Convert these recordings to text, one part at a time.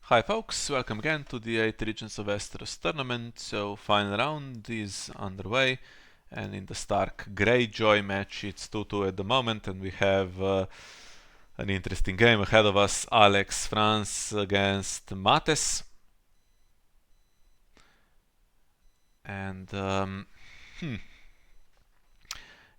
Hi folks, welcome again to the 8 Regents of Westeros tournament. So final round is underway, and in the Stark Greyjoy match it's 2-2 at the moment, and we have an interesting game ahead of us. Alex France against Mates. And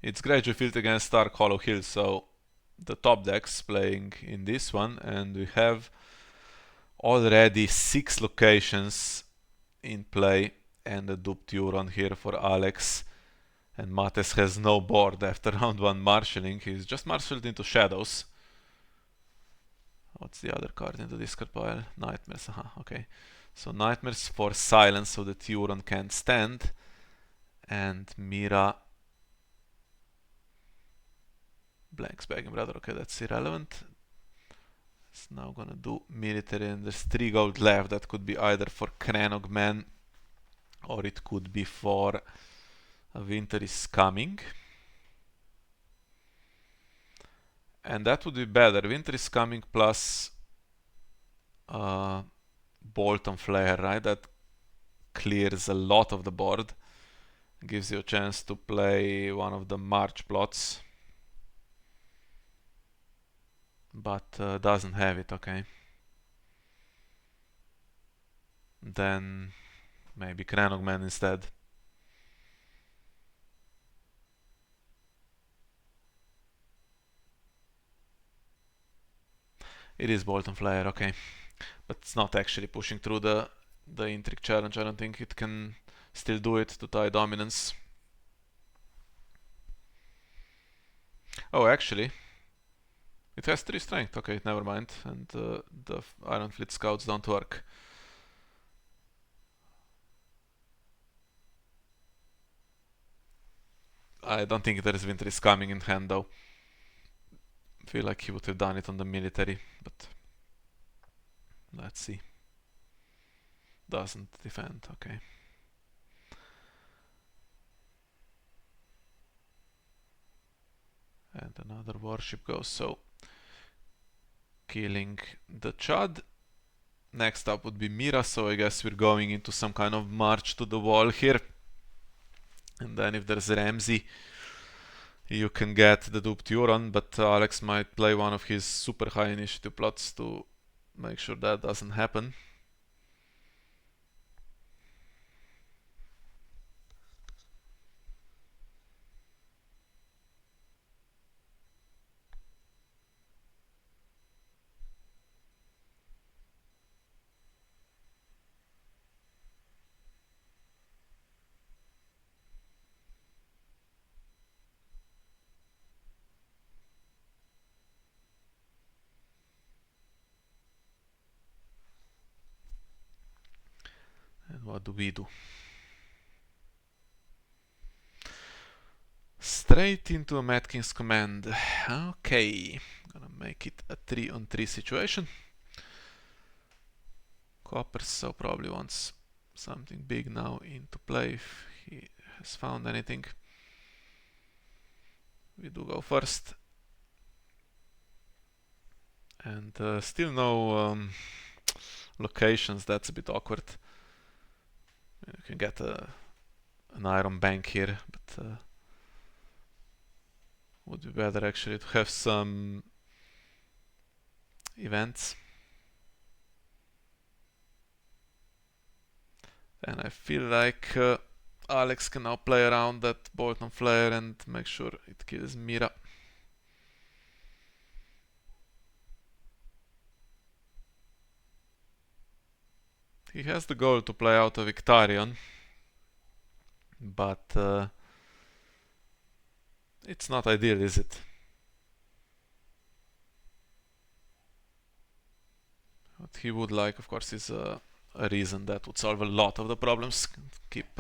it's Greyjoy Fealty against Stark Hollow Hill, so the top decks playing in this one, and we have already 6 locations in play and a duped Euron here for Alex. And Mates has no board after round 1 marshalling. He's just marshaled into Shadows. What's the other card in the discard pile? Nightmares, okay. So Nightmares for silence so that Euron can't stand. And Mira blanks Begging Brother, okay, that's irrelevant. It's now gonna do military, and there's 3 gold left. That could be either for Cranogman or it could be for Winter is Coming. And that would be better. Winter is Coming plus Bolt and Flare, right? That clears a lot of the board. Gives you a chance to play one of the March plots. But doesn't have it, okay. Then maybe Cranogman instead. It is Bolt and Flare, okay. But it's not actually pushing through the Intrigue challenge. I don't think it can still do it to tie dominance. Oh, actually, it has 3 strength. Okay, never mind. And the Iron Fleet Scouts don't work. I don't think there is Winter is Coming in hand though. I feel like he would have done it on the military, but let's see. Doesn't defend, okay. And another warship goes, so killing the Chad. Next up would be Mira, so I guess we're going into some kind of march to the wall here. And then if there's Ramsay, you can get the duped Euron, but Alex might play one of his super high initiative plots to make sure that doesn't happen. And what do we do? Straight into a Mad King's command. Okay, gonna make it a 3-on-3 situation. Copper so probably wants something big now into play if he has found anything. We do go first. And still no locations, that's a bit awkward. You can get an iron bank here, but would be better actually to have some events. And I feel like Alex can now play around that Bolt and Flare and make sure it kills Mira. He has the goal to play out a Victarion, but it's not ideal, is it? What he would like, of course, is a reason that would solve a lot of the problems. Keep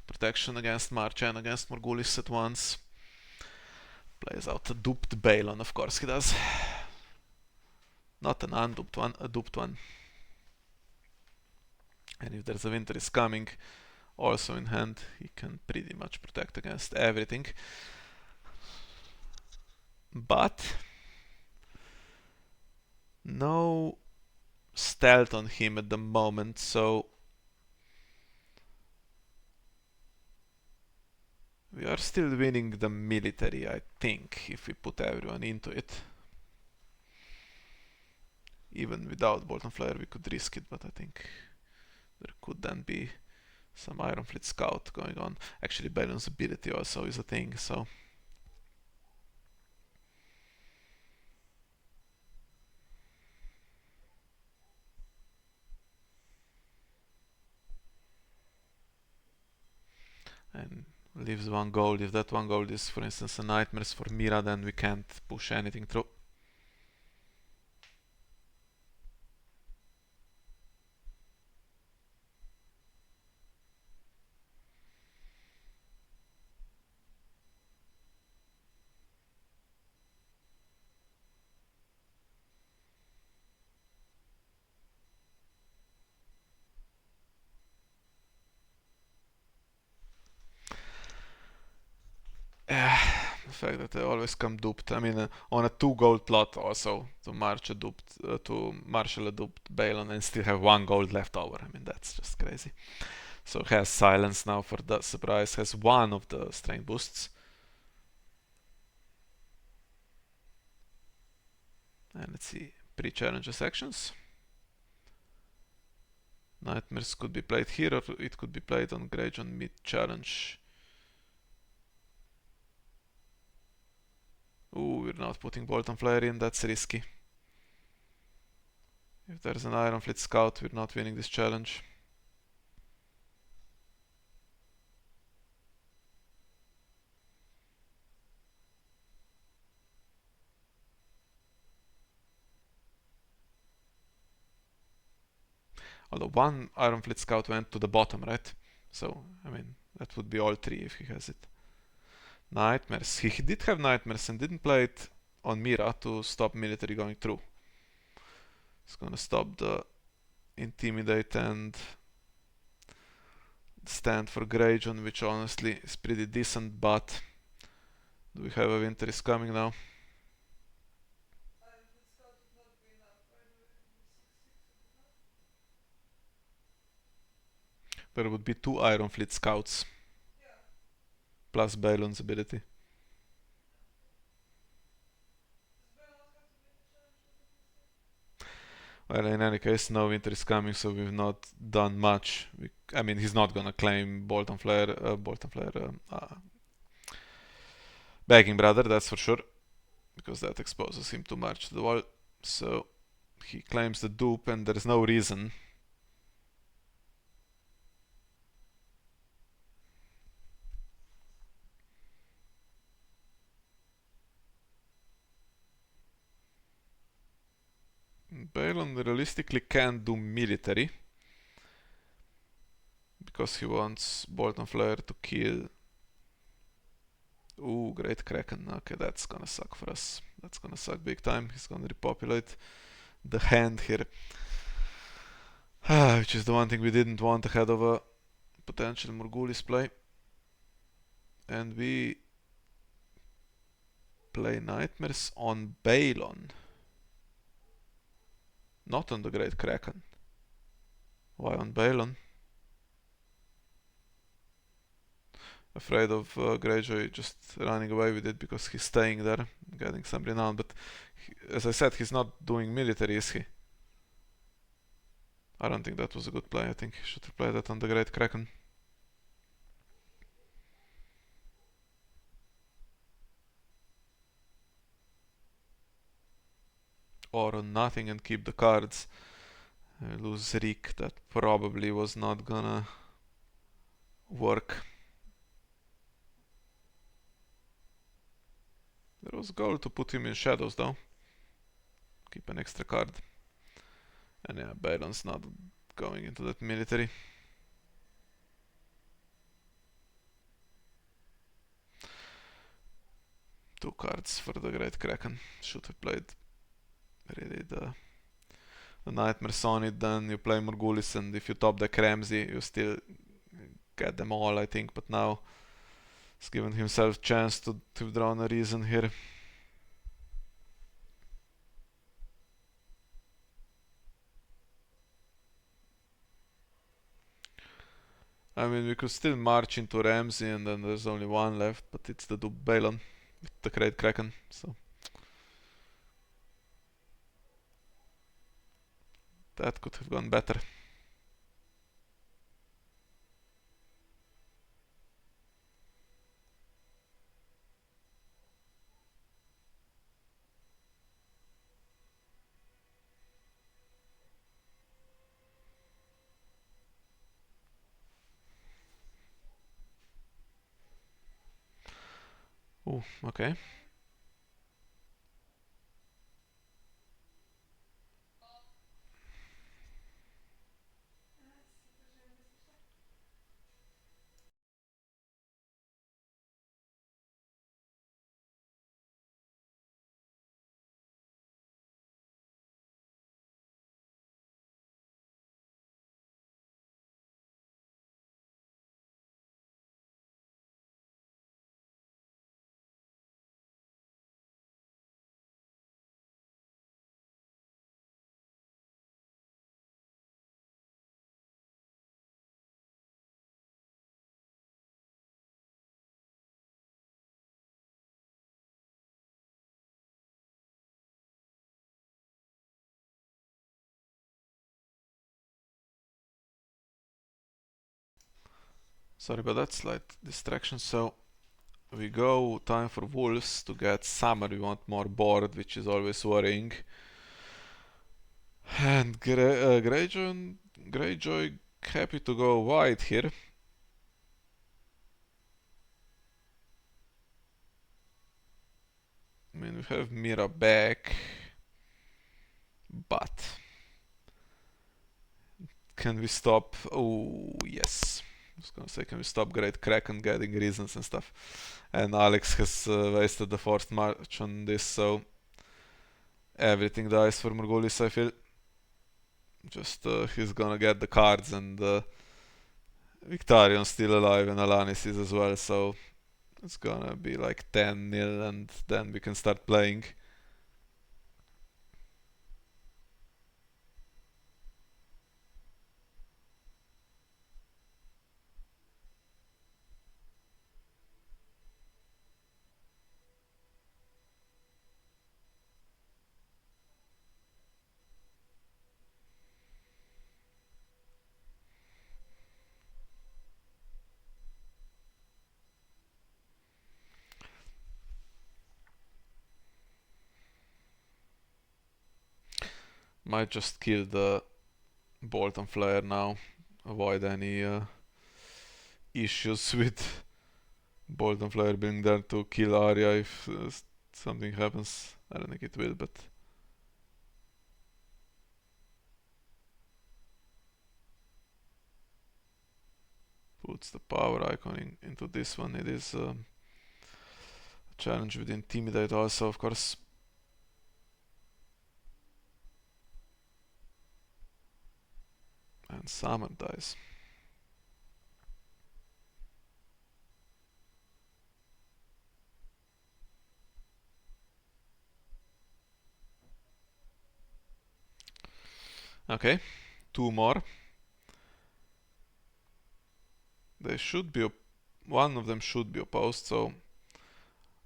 protection against March and against Morghulis at once. Plays out a duped Balon, of course he does. Not an unduped one, a duped one. And if there's a Winter is Coming also in hand, he can pretty much protect against everything. But no stealth on him at the moment, so we are still winning the military, I think, if we put everyone into it. Even without Bolton Flare we could risk it, but I think there could then be some Iron Fleet Scout going on. Actually, balance ability also is a thing, so... And leaves one gold. If that one gold is, for instance, a Nightmares for Mira, then we can't push anything through. The fact that I always come duped. I mean, on a 2 gold plot also to marshal a duped Balon and still have 1 gold left over. I mean, that's just crazy. So has silence now for the surprise. Has one of the strength boosts. And let's see, pre-challenges actions. Nightmares could be played here, or it could be played on Greyjoy mid-challenge. Ooh, we're not putting Bolton Flare in, that's risky. If there's an Iron Fleet Scout, we're not winning this challenge. Although one Iron Fleet Scout went to the bottom, right? So, I mean, that would be all 3 if he has it. Nightmares. He did have Nightmares and didn't play it on Mira to stop military going through. He's gonna stop the Intimidate and stand for Greyjoy, which honestly is pretty decent, but do we have a winter is coming now? There would be 2 Iron Fleet Scouts. Plus Balon's ability. Well, in any case, no winter is coming, so we've not done much. I mean, he's not gonna claim Begging Brother, that's for sure, because that exposes him too much to the wall. So he claims the dupe, and there's no reason. Balon realistically can't do military because he wants Bolton Flare to kill. Ooh, Great Kraken. Okay, that's gonna suck for us. That's gonna suck big time. He's gonna repopulate the hand here. Which is the one thing we didn't want ahead of a potential Morghulis play. And we play Nightmares on Balon. Not on the Great Kraken. Why on Balon? Afraid of Greyjoy just running away with it because he's staying there, getting some renown, but as I said, he's not doing military, is he? I don't think that was a good play. I think he should have played that on the Great Kraken. Or on nothing and keep the cards. Lose Rick, that probably was not gonna work. There was goal to put him in shadows though. Keep an extra card. And yeah, Balon's not going into that military. Two cards for the Great Kraken. Should have played really the Nightmares on it, then you play Morghulis, and if you top deck Ramsey, you still get them all, I think, but now he's given himself chance to draw on a reason here. I mean, we could still march into Ramsey and then there's only one left, but it's the Balon with the Great Kraken, so that could have gone better. Oh, okay. Sorry about that slight distraction. So we go time for wolves to get summer. We want more board, which is always worrying. And Greyjoy happy to go wide here. I mean, we have Mira back, but can we stop? Oh, yes. I was gonna say, can we stop Great Kraken getting reasons and stuff? And Alex has wasted the forced march on this, so everything dies for Morgulis, I feel. Just he's gonna get the cards, and Victarion's still alive, and Alanis is as well, so it's gonna be like 10-0, and then we can start playing. Might just kill the Bolton Flare now, avoid any issues with Bolton Flare being there to kill Arya if something happens. I don't think it will, but puts the power icon into this one. It is a challenge with Intimidate also, of course. And Summer dies. Okay, two more. They should be one of them should be opposed, so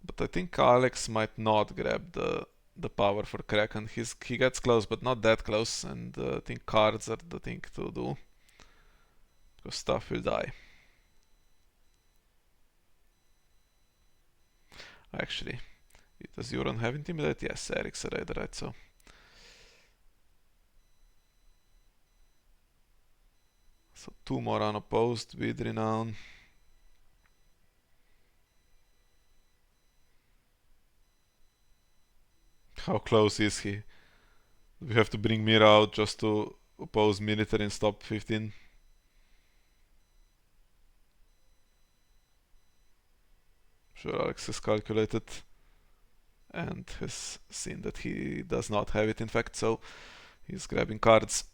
but I think Alex might not grab the power for Kraken. He gets close, but not that close, and I think cards are the thing to do because stuff will die. Actually, does Euron have Intimidate? Yes, Eric's a raider, right? So two more unopposed with Renown. How close is he? We have to bring Mira out just to oppose military and stop 15. Sure, Alex has calculated and has seen that he does not have it in fact, so he's grabbing cards.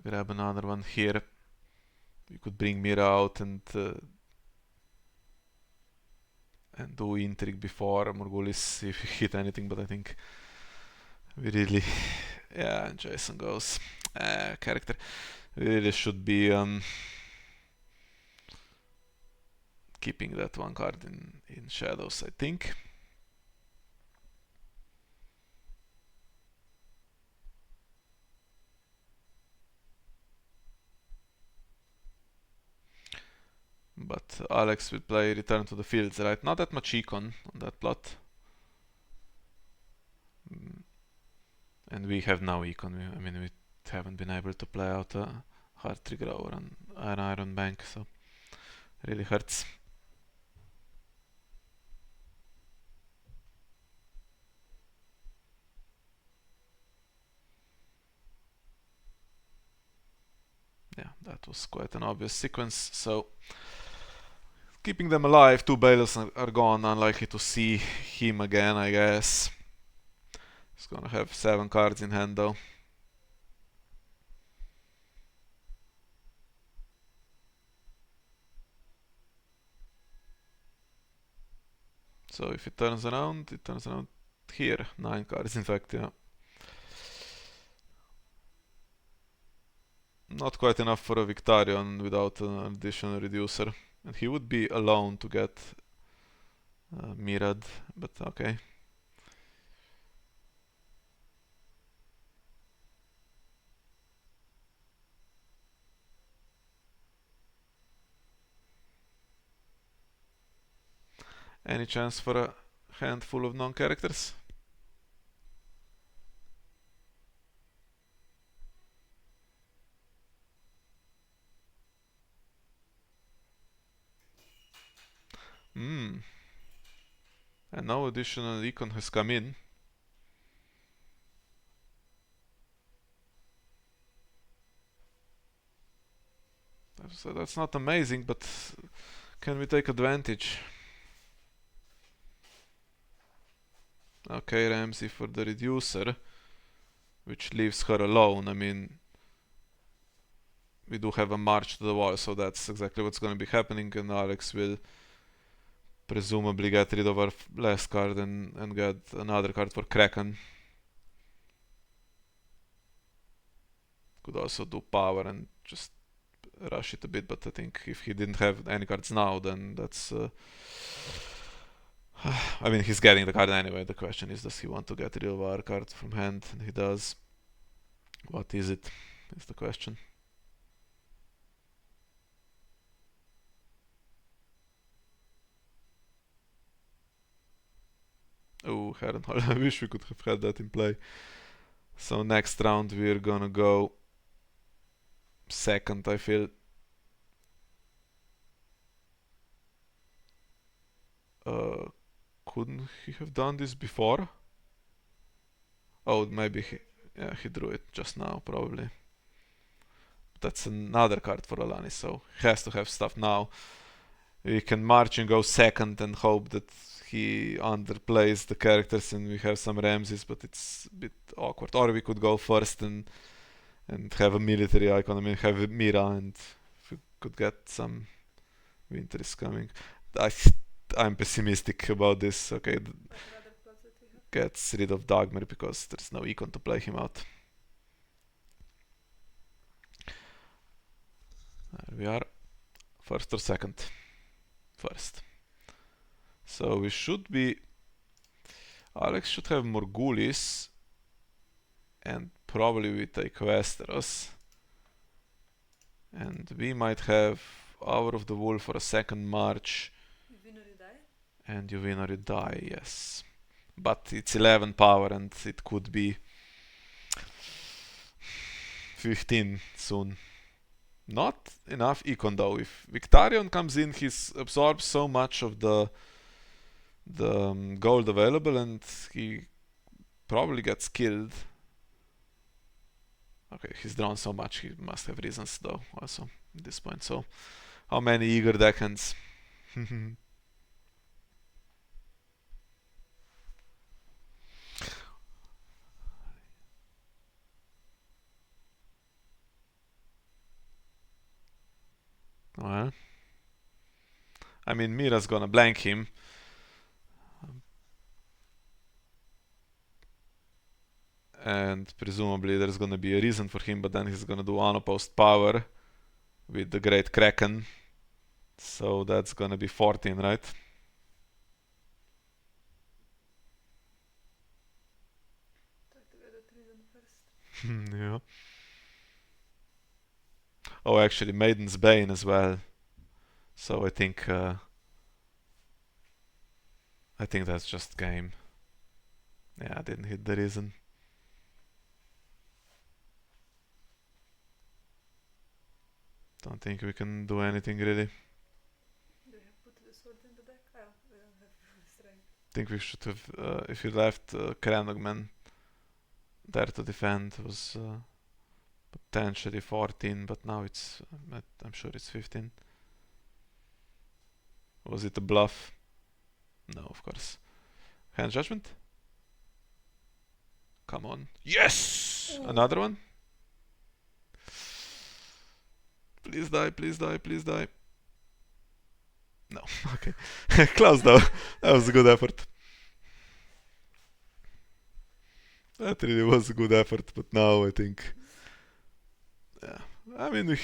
grab another one here. You could bring Mira out and do intrigue before Morgulis if you hit anything, but I think we really, yeah, and Jason goes character. We really should be keeping that one card in shadows, I think. But Alex will play Return to the Fields, right? Not that much econ on that plot. And we have no econ. I mean, we haven't been able to play out a hard trigger over on an Iron Bank, so it really hurts. Yeah, that was quite an obvious sequence. So keeping them alive, 2 Bailiffs are gone. Unlikely to see him again, I guess. He's gonna have 7 cards in hand though. So if it turns around here. 9 cards, in fact, yeah. Not quite enough for a Victarion without an additional reducer. And he would be alone to get Mirad, but okay. Any chance for a handful of non-characters? And no additional econ has come in. So that's not amazing, but can we take advantage? Okay, Ramsey for the reducer, which leaves her alone. I mean, we do have a march to the wall, so that's exactly what's going to be happening, and Alex will presumably get rid of our last card and get another card for Kraken. Could also do power and just rush it a bit, but I think if he didn't have any cards now, then that's... I mean, he's getting the card anyway. The question is, does he want to get rid of our card from hand? And he does. What is it? Is the question. Oh, Harrenhal. I wish we could have had that in play. So next round we're gonna go second, I feel. Couldn't he have done this before? Oh, maybe he drew it just now, probably. That's another card for Alanis, so he has to have stuff now. We can march and go second and hope that he underplays the characters and we have some Ramses, but it's a bit awkward. Or we could go first and have a military icon. I mean, have Mira, and if we could get some winter is coming. I'm pessimistic about this. Okay, gets rid of Dagmar because there's no econ to play him out. There we are. First or second? First. So we should be... Alex should have Morgulis. And probably we take Westeros. And we might have Hour of the Wolf for a second march. You win or you die? And you win or you die, yes. But it's 11 power and it could be 15 soon. Not enough econ though. If Victarion comes in, he absorbs so much of the gold available and he probably gets killed. Okay, he's drawn so much, he must have reasons though also at this point. So how many eager deckhands? Well, I mean, Mira's gonna blank him. And presumably there's gonna be a reason for him, but then he's gonna do unopposed power with the Great Kraken. So that's gonna be 14, right? Yeah. Oh, actually, Maiden's Bane as well. So I think that's just game. Yeah, I didn't hit the reason. Don't think we can do anything really. Do you have put the sword in the deck? Oh, we don't have strength. Think we should have, if you left Kranogman there to defend, was potentially 14, but now it's, I'm sure it's 15. Was it a bluff? No, of course. Hand Judgment? Come on. Yes! Ooh. Another one? Please die, please die, please die. No, okay. Close though. That was a good effort. That really was a good effort, but now I think. Yeah. I mean,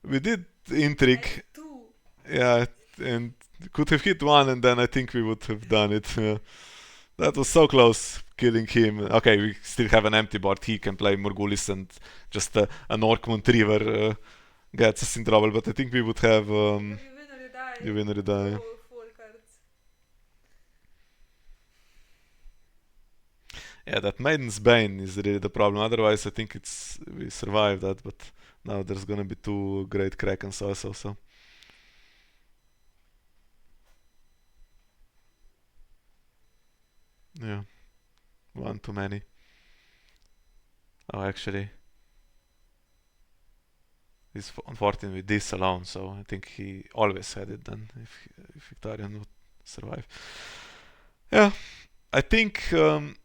we did intrigue. Two. Yeah, and could have hit one, and then I think we would have done it. Yeah. That was so close, killing him. Okay, we still have an empty board. He can play Morgulis, and just an Orkmont River gets us in trouble. But I think we would have. You win or you die. You win or you die. Draw 4 cards. Yeah, that Maiden's Bane is really the problem. Otherwise, I think we survived that. But now there's gonna be 2 Great Krakens also. So. Yeah, one too many. Oh, actually, he's on 14 with this alone, so I think he always had it then if Victorian would survive. Yeah, I think that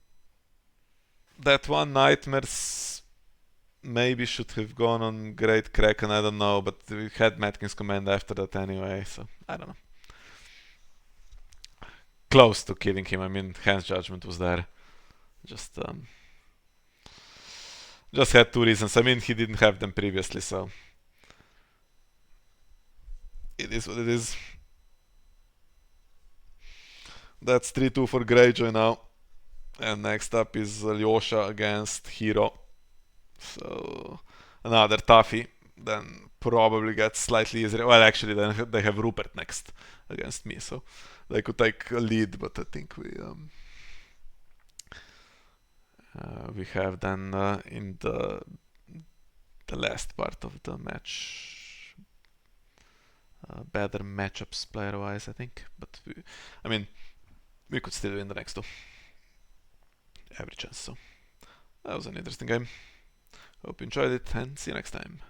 one Nightmares maybe should have gone on Great Kraken, I don't know, but we had Matkins Command after that anyway, so I don't know. Close to killing him, I mean, Hand's Judgment was there. Just had 2 reasons. I mean, he didn't have them previously, so it is what it is. That's 3-2 for Greyjoy now. And next up is Alyosha against Hero. So another toughie. Then probably gets slightly easier. Well, actually, then they have Rupert next against me, so they could take a lead. But I think we have then in the last part of the match better matchups player-wise, I think. But I mean, we could still win the next 2. Every chance. So that was an interesting game. Hope you enjoyed it, and see you next time.